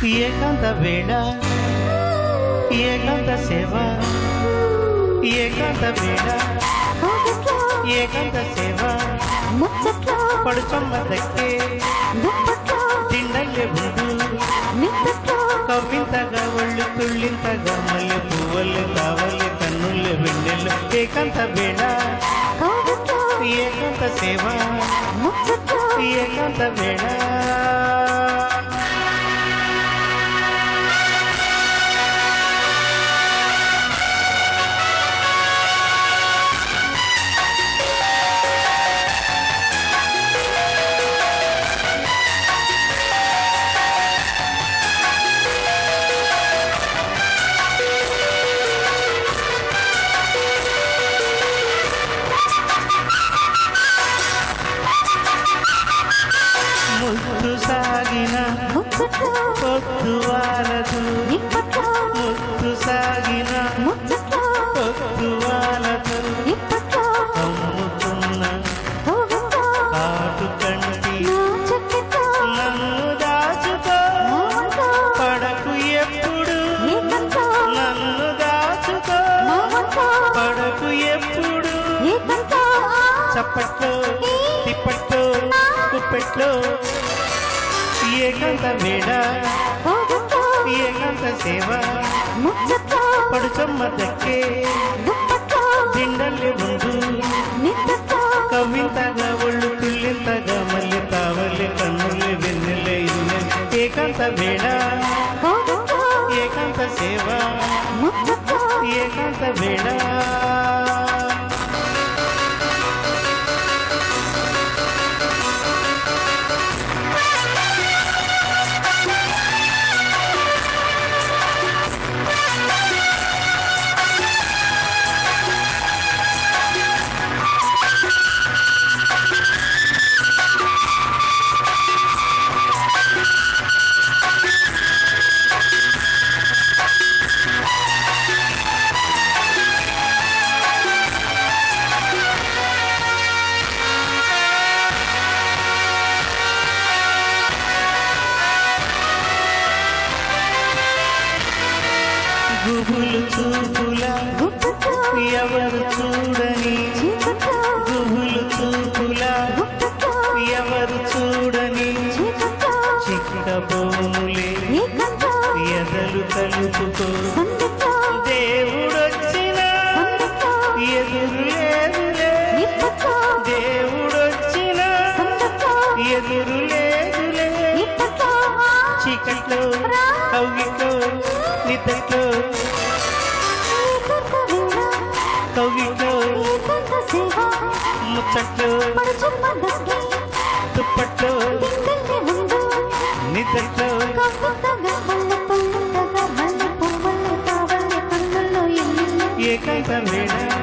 ఏకాంత వేళ ఏకాంత సేవ ఏకాంత వేళ ఏకాంత సేవ పడుచొమ్మ దక్కే తిండల్లే ఉండు కవ్వింతగా ఒళ్ళు తుళ్ళింతగా మల్లె పువ్వులు కావలి కన్నులు వెన్నెలు ఏకాంత వేళ ఏకాంత సేవ ఏకాంత వేళ ముద్దు సాగిన పొద్దు వాలదు ముద్దు సాగిన పొద్దు వాలదు అమ్ముతున్న కాటు కంటి నన్ను దాచుకో పడకు ఎప్పుడు నన్ను దాచుకో పడకు ఎప్పుడు చప్పట్లో తిప్పట్లో కుప్పెట్లో ఏకాంత వేళ ఏకాంత సేవ పడుచొమ్మ దక్కే దిండల్లే ముందు కవ్వింతగా ఒళ్ళు తుళ్ళింతగా మళ్ళీ తావలి కన్నులు వెన్నెలే ఏకాంత వేళ ఏకాంత సేవ ఏకాంత వేళ గుబులు చూపుల ఎవరు చూడని గుబులు చూపుల ఎవరు చూడని చిక్కబోములే ఎదలు కలుపుకో దేవుడొచ్చిన ఎదురు లేదులే దేవుడొచ్చిన ఎదురు లేదులే చీకట్లో కవ్విట్లో నిద్రలో కవ్విట్లో ముచ్చట్లో దుప్పట్లో నిద్రలో ఏకాంత వేళ